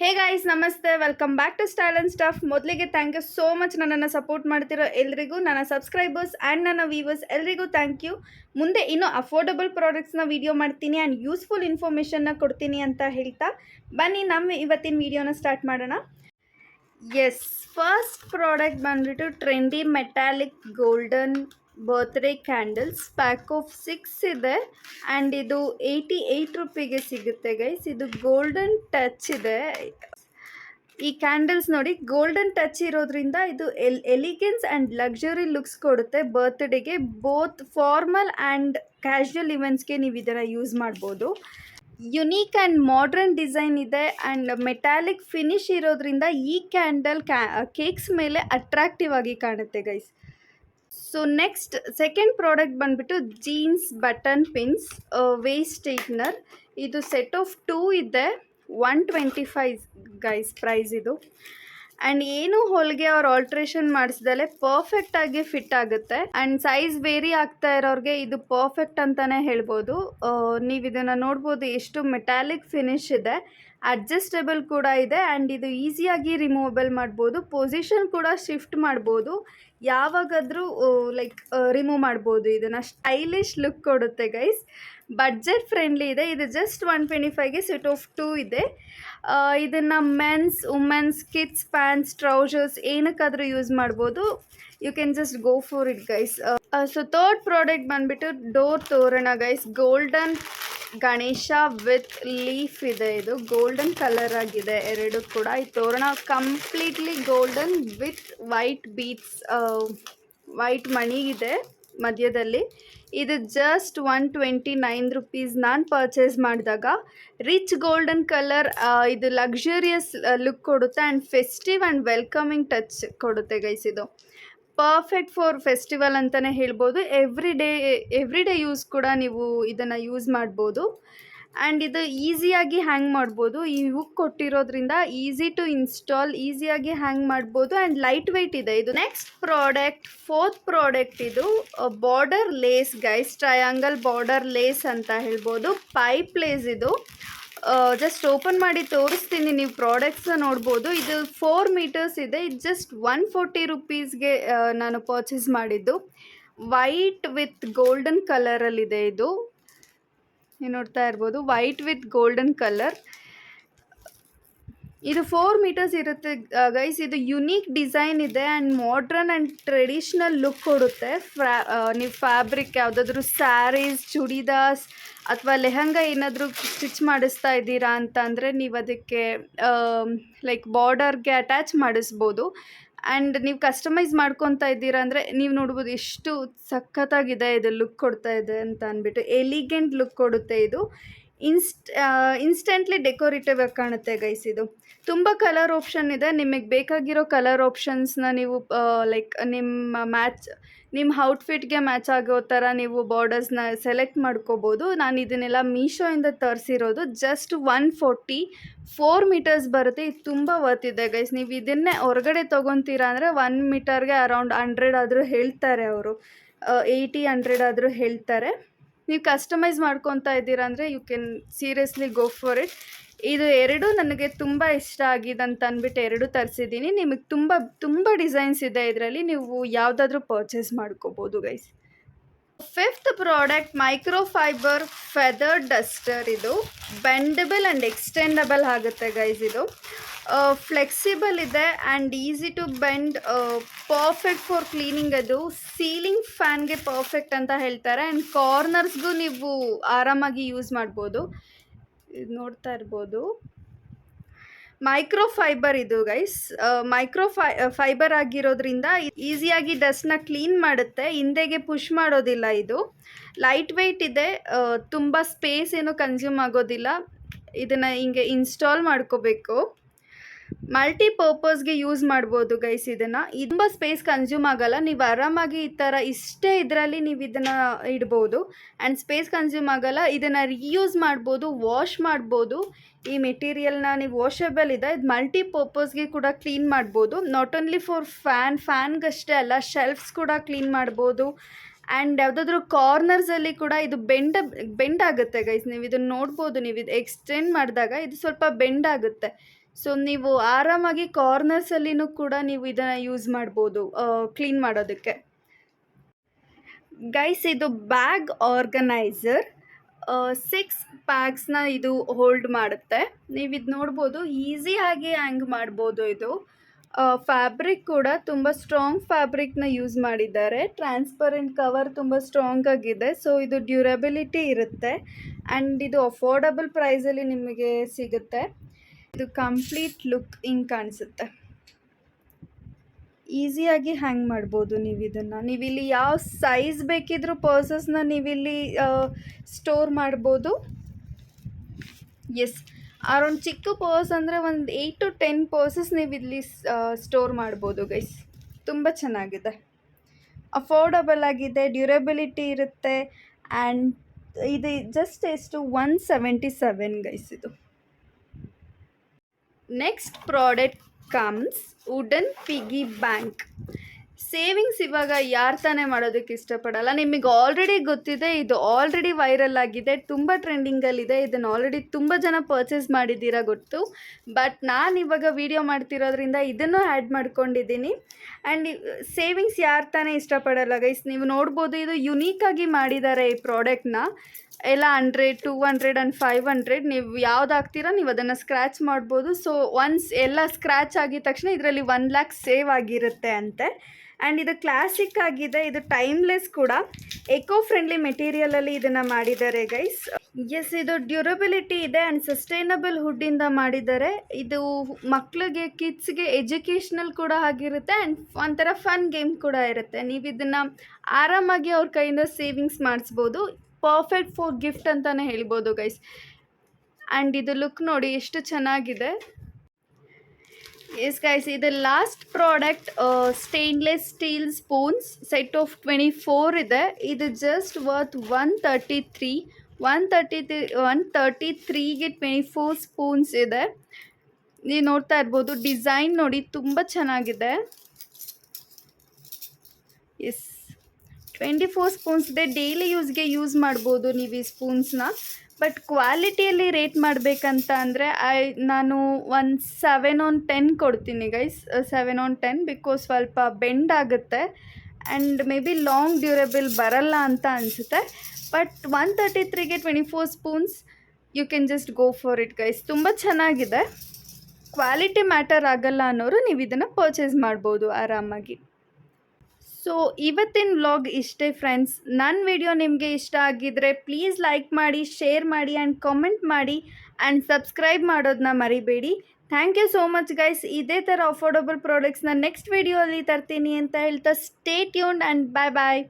ಹೇ guys ನಮಸ್ತೆ, welcome back to style and stuff. ಮೊದಲಿಗೆ thank you so much ನನ್ನನ್ನು support ಮಾಡ್ತಿರೋ ಎಲ್ರಿಗೂ, ನನ್ನ ಸಬ್ಸ್ಕ್ರೈಬರ್ಸ್ ಆ್ಯಂಡ್ ನನ್ನ ವ್ಯೂವರ್ಸ್ ಎಲ್ರಿಗೂ ಥ್ಯಾಂಕ್ ಯು. ಮುಂದೆ ಇನ್ನೂ ಅಫೋರ್ಡಬಲ್ ಪ್ರಾಡಕ್ಟ್ಸ್ನ ವೀಡಿಯೋ ಮಾಡ್ತೀನಿ ಆ್ಯಂಡ್ ಯೂಸ್ಫುಲ್ ಇನ್ಫಾರ್ಮೇಷನ್ನ ಕೊಡ್ತೀನಿ ಅಂತ ಹೇಳ್ತಾ ಬನ್ನಿ ನಮ್ಮ ಇವತ್ತಿನ ವೀಡಿಯೋನ ಸ್ಟಾರ್ಟ್ ಮಾಡೋಣ. ಎಸ್, ಫಸ್ಟ್ ಪ್ರಾಡಕ್ಟ್ ಬಂದ್ಬಿಟ್ಟು trendy metallic golden birthday candles. Pack of 6 ಇದೆ ಆ್ಯಂಡ್ ಇದು 88 ರೂಪಿಗೆ ಸಿಗುತ್ತೆ ಗೈಸ್. ಇದು ಗೋಲ್ಡನ್ ಟಚ್ ಇದೆ. ಈ ಕ್ಯಾಂಡಲ್ಸ್ ನೋಡಿ, ಗೋಲ್ಡನ್ ಟಚ್ ಇರೋದ್ರಿಂದ ಇದು ಎಲಿಗೆನ್ಸ್ ಆ್ಯಂಡ್ ಲಕ್ಸುರಿ ಲುಕ್ಸ್ ಕೊಡುತ್ತೆ ಬರ್ತ್ಡೇಗೆ. ಬೋತ್ ಫಾರ್ಮಲ್ ಆ್ಯಂಡ್ ಕ್ಯಾಶುವಲ್ ಇವೆಂಟ್ಸ್ಗೆ ನೀವು ಇದನ್ನು ಯೂಸ್ ಮಾಡ್ಬೋದು. ಯುನೀಕ್ ಆ್ಯಂಡ್ ಮಾಡ್ರನ್ ಡಿಸೈನ್ ಇದೆ ಆ್ಯಂಡ್ ಮೆಟಾಲಿಕ್ ಫಿನಿಶ್ ಇರೋದ್ರಿಂದ ಈ ಕ್ಯಾಂಡಲ್ ಕೇಕ್ಸ್ ಮೇಲೆ ಅಟ್ರಾಕ್ಟಿವ್ ಆಗಿ ಕಾಣುತ್ತೆ guys. So next second product ಬಂದುಬಿಟ್ಟು jeans button pins waist straightener. ಇದು ಸೆಟ್ ಆಫ್ 2 ಇದೆ, 125 ಗೈಸ್ ಪ್ರೈಸ್ ಇದು. ಆ್ಯಂಡ್ ಏನು ಹೊಲಿಗೆ ಅವ್ರು ಆಲ್ಟ್ರೇಷನ್ ಮಾಡಿಸ್ದಲೆ ಪರ್ಫೆಕ್ಟಾಗಿ ಫಿಟ್ ಆಗುತ್ತೆ ಆ್ಯಂಡ್ ಸೈಜ್ ವೇರಿ ಆಗ್ತಾ ಇರೋರಿಗೆ ಇದು ಪರ್ಫೆಕ್ಟ್ ಅಂತಲೇ ಹೇಳ್ಬೋದು. ನೀವು ಇದನ್ನು ನೋಡ್ಬೋದು, ಎಷ್ಟು ಮೆಟಾಲಿಕ್ ಫಿನಿಶ್ ಇದೆ, ಅಡ್ಜಸ್ಟೇಬಲ್ ಕೂಡ ಇದೆ ಆ್ಯಂಡ್ ಇದು ಈಸಿಯಾಗಿ ರಿಮೂವಬಲ್ ಮಾಡ್ಬೋದು. ಪೊಸಿಷನ್ ಕೂಡ ಶಿಫ್ಟ್ ಮಾಡ್ಬೋದು, ಯಾವಾಗಾದರೂ ರಿಮೂವ್ ಮಾಡ್ಬೋದು. ಇದನ್ನು ಸ್ಟೈಲಿಶ್ ಲುಕ್ ಕೊಡುತ್ತೆ ಗೈಸ್. ಬಡ್ಜೆಟ್ ಫ್ರೆಂಡ್ಲಿ ಇದೆ. ಇದು ಜಸ್ಟ್ 125ಗೆ ಸೆಟ್ ಆಫ್ 2 ಇದೆ. ಇದನ್ನು men's, women's, kids pants, trousers ಏನಕ್ಕಾದರೂ ಯೂಸ್ ಮಾಡ್ಬೋದು. You can just go for it guys. So third product ಬಂದುಬಿಟ್ಟು ಡೋರ್ ತೋರಣ ಗೈಸ್. ಗೋಲ್ಡನ್ ಗಣೇಶ ವಿತ್ ಲೀಫ್ ಇದೆ. ಇದು ಗೋಲ್ಡನ್ ಕಲರ್ ಆಗಿದೆ ಎರಡು ಕೂಡ. ಈ ತೋರಣ completely golden with white beads, white ಮಣಿ ಇದೆ ಮಧ್ಯದಲ್ಲಿ. ಇದು ಜಸ್ಟ್ 129 ರೂಪೀಸ್. ನಾನು ಪರ್ಚೇಸ್ ಮಾಡಿದಾಗ ರಿಚ್ ಗೋಲ್ಡನ್ ಕಲರ್, ಇದು ಲಕ್ಸುರಿಯಸ್ ಲುಕ್ ಕೊಡುತ್ತೆ and festive and welcoming touch ಕೊಡುತ್ತೆ ಗೈಸ್. ಇದು ಪರ್ಫೆಕ್ಟ್ ಫಾರ್ ಫೆಸ್ಟಿವಲ್ ಅಂತಲೇ ಹೇಳ್ಬೋದು. ಎವ್ರಿ ಡೇ ಯೂಸ್ ಕೂಡ ನೀವು ಇದನ್ನು ಯೂಸ್ ಮಾಡ್ಬೋದು ಆ್ಯಂಡ್ ಇದು ಈಸಿಯಾಗಿ ಹ್ಯಾಂಗ್ ಮಾಡ್ಬೋದು. ಈ ಹುಕ್ ಕೊಟ್ಟಿರೋದ್ರಿಂದ ಈಸಿ ಟು ಇನ್ಸ್ಟಾಲ್, ಈಸಿಯಾಗಿ ಹ್ಯಾಂಗ್ ಮಾಡ್ಬೋದು ಆ್ಯಂಡ್ ಲೈಟ್ ವೆಯ್ಟ್ ಇದೆ ಇದು. ನೆಕ್ಸ್ಟ್ ಪ್ರಾಡಕ್ಟ್, ಫೋರ್ತ್ ಪ್ರಾಡಕ್ಟ್, ಇದು border lace guys. Triangle border lace ಅಂತ ಹೇಳ್ಬೋದು. ಪೈಪ್ ಲೇಸ್ ಇದು. ಜಸ್ಟ್ ಓಪನ್ ಮಾಡಿ ತೋರಿಸ್ತೀನಿ, ನೀವು ಪ್ರಾಡಕ್ಟ್ಸ್ ನೋಡ್ಬೋದು. ಇದು 4 ಮೀಟರ್ಸ್ ಇದೆ. ಇದು ಜಸ್ಟ್ 140 ರೂಪೀಸ್ಗೆ ನಾನು ಪರ್ಚೇಸ್ ಮಾಡಿದ್ದು. ವೈಟ್ ವಿತ್ ಗೋಲ್ಡನ್ ಕಲರಲ್ಲಿದೆ ಇದು. ನೀವು ನೋಡ್ತಾ ಇರ್ಬೋದು, ವೈಟ್ ವಿತ್ ಗೋಲ್ಡನ್ ಕಲರ್. ಇದು 4 ಮೀಟರ್ಸ್ ಇರುತ್ತೆ ಗೈಸ್. ಇದು ಯುನೀಕ್ ಡಿಸೈನ್ ಇದೆ and modern and traditional look ಕೊಡುತ್ತೆ. ನೀವು ಫ್ಯಾಬ್ರಿಕ್ ಯಾವುದಾದ್ರೂ ಸ್ಯಾರೀಸ್, ಚೂಡಿದಾರ್ಸ್ ಅಥವಾ ಲೆಹಂಗಾ ಏನಾದರೂ ಸ್ಟಿಚ್ ಮಾಡಿಸ್ತಾ ಇದ್ದೀರಾ ಅಂತ ಅಂದರೆ ನೀವು ಅದಕ್ಕೆ ಬಾರ್ಡರ್ಗೆ ಅಟ್ಯಾಚ್ ಮಾಡಿಸ್ಬೋದು. ಆ್ಯಂಡ್ ನೀವು ಕಸ್ಟಮೈಸ್ ಮಾಡ್ಕೊತಾ ಇದ್ದೀರಾ ಅಂದರೆ ನೀವು ನೋಡ್ಬೋದು ಎಷ್ಟು ಸಖತ್ತಾಗಿದೆ ಇದು ಲುಕ್ ಕೊಡ್ತಾ ಇದೆ ಅಂತ ಅಂದ್ಬಿಟ್ಟು. ಎಲಿಗೆಂಟ್ ಲುಕ್ ಕೊಡುತ್ತೆ ಇದು. ಇನ್ಸ್ಟೆಂಟ್ಲಿ ಡೆಕೋರೇಟಿವ್ ಆಗಿ ಕಾಣುತ್ತೆ ಗೈಸ್. ಇದು ತುಂಬ ಕಲರ್ ಆಪ್ಷನ್ ಇದೆ. ನಿಮಗೆ ಬೇಕಾಗಿರೋ ಕಲರ್ ಆಪ್ಷನ್ಸ್ನ ನೀವು ನಿಮ್ಮ ಔಟ್ಫಿಟ್ಗೆ ಮ್ಯಾಚ್ ಆಗೋ ಥರ ನೀವು ಬಾರ್ಡರ್ಸ್ನ ಸೆಲೆಕ್ಟ್ ಮಾಡ್ಕೋಬೋದು. ನಾನು ಇದನ್ನೆಲ್ಲ ಮೀಶೋಯಿಂದ ತರಿಸಿರೋದು. ಜಸ್ಟ್ 144 ಮೀಟರ್ಸ್ ಬರುತ್ತೆ. ಇದು ತುಂಬ ವರ್ತಿದೆ ಗೈಸ್. ನೀವು ಇದನ್ನೇ ಹೊರಗಡೆ ತೊಗೊತೀರಾ ಅಂದರೆ 1 ಮೀಟರ್ಗೆ ಅರೌಂಡ್ 100 ಆದರೂ ಹೇಳ್ತಾರೆ ಅವರು, 80-100 ಆದರೂ ಹೇಳ್ತಾರೆ. ನೀವು ಕಸ್ಟಮೈಸ್ ಮಾಡ್ಕೊತಾ ಇದ್ದೀರಾ ಅಂದರೆ you can seriously go for it. ಇದು ಎರಡು ನನಗೆ ತುಂಬ ಇಷ್ಟ ಆಗಿದೆ ಅಂತ ಅಂದ್ಬಿಟ್ಟು ಎರಡು ತರಿಸಿದ್ದೀನಿ. ನಿಮಗೆ ತುಂಬ ಡಿಸೈನ್ಸ್ ಇದೆ ಇದರಲ್ಲಿ, ನೀವು ಯಾವುದಾದ್ರೂ ಪರ್ಚೇಸ್ ಮಾಡ್ಕೋಬೋದು guys. Fifth product, microfibre feather duster. ಇದು ಬೆಂಡಬಲ್ ಆ್ಯಂಡ್ ಎಕ್ಸ್ಟೆಂಡಬಲ್ ಆಗುತ್ತೆ ಗೈಸ್. ಇದು ಫ್ಲೆಕ್ಸಿಬಲ್ ಇದೆ and easy to bend, perfect for cleaning. ಅದು ಸೀಲಿಂಗ್ ಫ್ಯಾನ್ಗೆ ಪರ್ಫೆಕ್ಟ್ ಅಂತ ಹೇಳ್ತಾರೆ ಆ್ಯಂಡ್ ಕಾರ್ನರ್ಸ್ಗೂ ನೀವು ಆರಾಮಾಗಿ ಯೂಸ್ ಮಾಡ್ಬೋದು. ಇದು ನೋಡ್ತಾ ಇರ್ಬೋದು, ಮೈಕ್ರೋಫೈಬರ್ ಇದು ಗೈಸ್. ಫೈಬರ್ ಆಗಿರೋದ್ರಿಂದ ಈಸಿಯಾಗಿ ಡಸ್ಟ್ನ ಕ್ಲೀನ್ ಮಾಡುತ್ತೆ, ಹಿಂದೆಗೆ ಪುಷ್ ಮಾಡೋದಿಲ್ಲ. ಇದು ಲೈಟ್ ವೆಯ್ಟ್ ಇದೆ, ತುಂಬ ಸ್ಪೇಸ್ ಏನೂ ಕನ್ಸ್ಯೂಮ್ ಆಗೋದಿಲ್ಲ. ಇದನ್ನು ಹಿಂಗೆ ಇನ್ಸ್ಟಾಲ್ ಮಾಡ್ಕೋಬೇಕು. ಮಲ್ಟಿಪರ್ಪಸ್ಗೆ ಯೂಸ್ ಮಾಡ್ಬೋದು ಗೈಸ್. ಇದನ್ನು ತುಂಬ ಸ್ಪೇಸ್ ಕನ್ಸ್ಯೂಮ್ ಆಗೋಲ್ಲ. ನೀವು ಆರಾಮಾಗಿ ಈ ಥರ ಇಷ್ಟೇ ಇದರಲ್ಲಿ ನೀವು ಇದನ್ನು ಇಡ್ಬೋದು ಆ್ಯಂಡ್ ಸ್ಪೇಸ್ ಕನ್ಸ್ಯೂಮ್ ಆಗೋಲ್ಲ. ಇದನ್ನು ರೀಯೂಸ್ ಮಾಡ್ಬೋದು, ವಾಶ್ ಮಾಡ್ಬೋದು. ಈ ಮೆಟೀರಿಯಲ್ನ ನೀವು ವಾಷಬಲ್ ಇದೆ. ಇದು ಮಲ್ಟಿಪರ್ಪಸ್ಗೆ ಕೂಡ ಕ್ಲೀನ್ ಮಾಡ್ಬೋದು. ನಾಟ್ ಓನ್ಲಿ ಫಾರ್ ಫ್ಯಾನ್ಗಷ್ಟೇ ಅಲ್ಲ, ಶೆಲ್ಫ್ಸ್ ಕೂಡ ಕ್ಲೀನ್ ಮಾಡ್ಬೋದು ಆ್ಯಂಡ್ ಯಾವುದಾದ್ರೂ ಕಾರ್ನರ್ಸಲ್ಲಿ ಕೂಡ ಇದು ಬೆಂಡ್ ಆಗುತ್ತೆ ಗೈಸ್. ನೀವು ಇದನ್ನು ನೋಡ್ಬೋದು. ನೀವು ಇದು ಎಕ್ಸ್ಟೆಂಡ್ ಮಾಡಿದಾಗ ಇದು ಸ್ವಲ್ಪ ಬೆಂಡ್ ಆಗುತ್ತೆ. ಸೊ ನೀವು ಆರಾಮಾಗಿ ಕಾರ್ನರ್ಸಲ್ಲಿನೂ ಕೂಡ ನೀವು ಇದನ್ನು ಯೂಸ್ ಮಾಡ್ಬೋದು ಕ್ಲೀನ್ ಮಾಡೋದಕ್ಕೆ. ಗೈಸ್ ಇದು ಬ್ಯಾಗ್ ಆರ್ಗನೈಸರ್ 6 ಬ್ಯಾಗ್ಸ್ನ ಇದು ಹೋಲ್ಡ್ ಮಾಡುತ್ತೆ. ನೀವು ಇದು ನೋಡ್ಬೋದು, ಈಸಿಯಾಗಿ ಹ್ಯಾಂಗ್ ಮಾಡ್ಬೋದು. ಇದು ಫ್ಯಾಬ್ರಿಕ್ ಕೂಡ ತುಂಬ ಸ್ಟ್ರಾಂಗ್ ಫ್ಯಾಬ್ರಿಕ್ನ ಯೂಸ್ ಮಾಡಿದ್ದಾರೆ. ಟ್ರಾನ್ಸ್ಪರೆಂಟ್ ಕವರ್ ತುಂಬ ಸ್ಟ್ರಾಂಗ್ ಆಗಿದೆ. ಸೊ ಇದು ಡ್ಯೂರಬಿಲಿಟಿ ಇರುತ್ತೆ ಆ್ಯಂಡ್ ಇದು ಅಫೋರ್ಡಬಲ್ ಪ್ರೈಸಲ್ಲಿ ನಿಮಗೆ ಸಿಗುತ್ತೆ. ಇದು ಕಂಪ್ಲೀಟ್ ಲುಕ್ ಹಿಂಗೆ ಕಾಣಿಸುತ್ತೆ. ಈಸಿಯಾಗಿ ಹ್ಯಾಂಗ್ ಮಾಡ್ಬೋದು ನೀವು ಇದನ್ನು. ನೀವಿಲ್ಲಿ ಯಾವ ಸೈಜ್ ಬೇಕಿದ್ರೂ ಪರ್ಸಸ್ನ ನೀವಿಲ್ಲಿ ಸ್ಟೋರ್ ಮಾಡ್ಬೋದು. ಎಸ್, ಅರೌಂಡ್ ಚಿಕ್ಕ ಪರ್ಸ್ ಅಂದರೆ ಒಂದು 8 to 10 ಪರ್ಸಸ್ ನೀವು ಇಲ್ಲಿ ಸ್ಟೋರ್ ಮಾಡ್ಬೋದು ಗೈಸ್. ತುಂಬ ಚೆನ್ನಾಗಿದೆ, ಅಫೋರ್ಡಬಲ್ ಆಗಿದೆ, ಡ್ಯೂರಬಿಲಿಟಿ ಇರುತ್ತೆ ಆ್ಯಂಡ್ ಇದು ಜಸ್ಟ್ ಎಷ್ಟು 177 ಗೈಸ್ ಇದು. Next product comes wooden piggy bank. Savings ಇವಾಗ ಯಾರು ತಾನೇ ಮಾಡೋದಕ್ಕೆ ಇಷ್ಟಪಡಲ್ಲ. ನಿಮಗೆ ಆಲ್ರೆಡಿ ಗೊತ್ತಿದೆ, ಇದು ಆಲ್ರೆಡಿ ವೈರಲ್ ಆಗಿದೆ, ತುಂಬ ಟ್ರೆಂಡಿಂಗಲ್ಲಿದೆ. ಇದನ್ನು ಆಲ್ರೆಡಿ ತುಂಬ ಜನ ಪರ್ಚೇಸ್ ಮಾಡಿದ್ದೀರಾ ಗೊತ್ತು. ಬಟ್ ನಾನು ಇವಾಗ ವಿಡಿಯೋ ಮಾಡ್ತಿರೋದ್ರಿಂದ ಇದನ್ನು ಆ್ಯಡ್ ಮಾಡ್ಕೊಂಡಿದ್ದೀನಿ. ಆ್ಯಂಡ್ ಸೇವಿಂಗ್ಸ್ ಯಾರು ತಾನೇ ಇಷ್ಟಪಡಲ್ಲ ಗೈಸ್. ನೀವು ನೋಡ್ಬೋದು, ಇದು ಯುನೀಕಾಗಿ ಮಾಡಿದ್ದಾರೆ ಈ ಪ್ರಾಡಕ್ಟ್ನ. ಎಲ್ಲ 100, 200 ಆ್ಯಂಡ್ 500 ನೀವು ಯಾವ್ದು ಹಾಕ್ತೀರಾ ನೀವು ಅದನ್ನು ಸ್ಕ್ರ್ಯಾಚ್ ಮಾಡ್ಬೋದು. ಸೊ ಒನ್ಸ್ ಎಲ್ಲ ಸ್ಕ್ರ್ಯಾಚ್ ಆಗಿದ ತಕ್ಷಣ ಇದರಲ್ಲಿ 1 lakh ಸೇವ್ ಆಗಿರುತ್ತೆ ಅಂತೆ. ಆ್ಯಂಡ್ ಇದು ಕ್ಲಾಸಿಕ್ ಆಗಿದೆ, ಇದು ಟೈಮ್ಲೆಸ್ ಕೂಡ, ಎಕೋ ಫ್ರೆಂಡ್ಲಿ ಮೆಟೀರಿಯಲಲ್ಲಿ ಇದನ್ನು ಮಾಡಿದ್ದಾರೆ ಗೈಸ್. ಎಸ್, ಇದು ಡ್ಯೂರಬಿಲಿಟಿ ಇದೆ ಆ್ಯಂಡ್ ಸಸ್ಟೈನಬಲ್ ವುಡ್ಡಿಂದ ಮಾಡಿದ್ದಾರೆ. ಇದು ಮಕ್ಕಳಿಗೆ, ಕಿಡ್ಸ್ಗೆ ಎಜುಕೇಷ್ನಲ್ ಕೂಡ ಆಗಿರುತ್ತೆ ಆ್ಯಂಡ್ ಒಂಥರ ಫನ್ ಗೇಮ್ ಕೂಡ ಇರುತ್ತೆ. ನೀವು ಇದನ್ನು ಆರಾಮಾಗಿ ಅವ್ರ ಕೈಯಿಂದ ಸೇವಿಂಗ್ಸ್ ಮಾಡಿಸ್ಬೋದು. ಪರ್ಫೆಕ್ಟ್ ಫಾರ್ ಗಿಫ್ಟ್ ಅಂತಲೇ ಹೇಳ್ಬೋದು ಗೈಸ್. ಆ್ಯಂಡ್ ಇದು ಲುಕ್ ನೋಡಿ ಎಷ್ಟು ಚೆನ್ನಾಗಿದೆ. ಎಸ್ ಗೈಸ್, ಇದು last product stainless steel spoons set of 24 ಇದೆ. ಇದು ಜಸ್ಟ್ ವರ್ತ್ 133ಗೆ 24 ಸ್ಪೂನ್ಸ್ ಇದೆ. ನೀವು ನೋಡ್ತಾ ಇರ್ಬೋದು, ಡಿಸೈನ್ ನೋಡಿ ತುಂಬ ಚೆನ್ನಾಗಿದೆ. ಎಸ್, 24 ಸ್ಪೂನ್ಸ್ ಇದೆ. ಡೈಲಿ ಯೂಸ್ಗೆ ಯೂಸ್ ಮಾಡ್ಬೋದು ನೀವು ಈ ಸ್ಪೂನ್ಸ್ನ. ಬಟ್ ಕ್ವಾಲಿಟಿಯಲ್ಲಿ ರೇಟ್ ಮಾಡಬೇಕಂತ ಅಂದರೆ ನಾನು ಒಂದು 7 on 10 ಕೊಡ್ತೀನಿ ಗೈಸ್. 7 on 10 ಬಿಕಾಸ್ ಸ್ವಲ್ಪ ಬೆಂಡ್ ಆಗುತ್ತೆ and maybe long durable ಬರಲ್ಲ ಅಂತ ಅನಿಸುತ್ತೆ. ಬಟ್ 133ಗೆ 24 spoons you can just go for it guys. ತುಂಬ ಚೆನ್ನಾಗಿದೆ. ಕ್ವಾಲಿಟಿ ಮ್ಯಾಟರ್ ಆಗಲ್ಲ ಅನ್ನೋರು ನೀವು ಇದನ್ನು ಪರ್ಚೇಸ್ ಮಾಡ್ಬೋದು ಆರಾಮಾಗಿ. ಸೊ ಇವತ್ತಿನ ವ್ಲಾಗ್ ಇಷ್ಟೇ ಫ್ರೆಂಡ್ಸ್. ನನ್ನ ವಿಡಿಯೋ ನಿಮಗೆ ಇಷ್ಟ ಆಗಿದ್ದರೆ ಪ್ಲೀಸ್ ಲೈಕ್ ಮಾಡಿ, ಶೇರ್ ಮಾಡಿ ಆ್ಯಂಡ್ ಕಾಮೆಂಟ್ ಮಾಡಿ ಆ್ಯಂಡ್ ಸಬ್ಸ್ಕ್ರೈಬ್ ಮಾಡೋದನ್ನ ಮರಿಬೇಡಿ. Thank you so much guys. ಇದೇ ಥರ ಅಫೋರ್ಡಬಲ್ ಪ್ರಾಡಕ್ಟ್ಸ್ನ ನೆಕ್ಸ್ಟ್ ವಿಡಿಯೋಲಿ ತರ್ತೀನಿ ಅಂತ ಹೇಳ್ತಾ stay tuned and bye bye.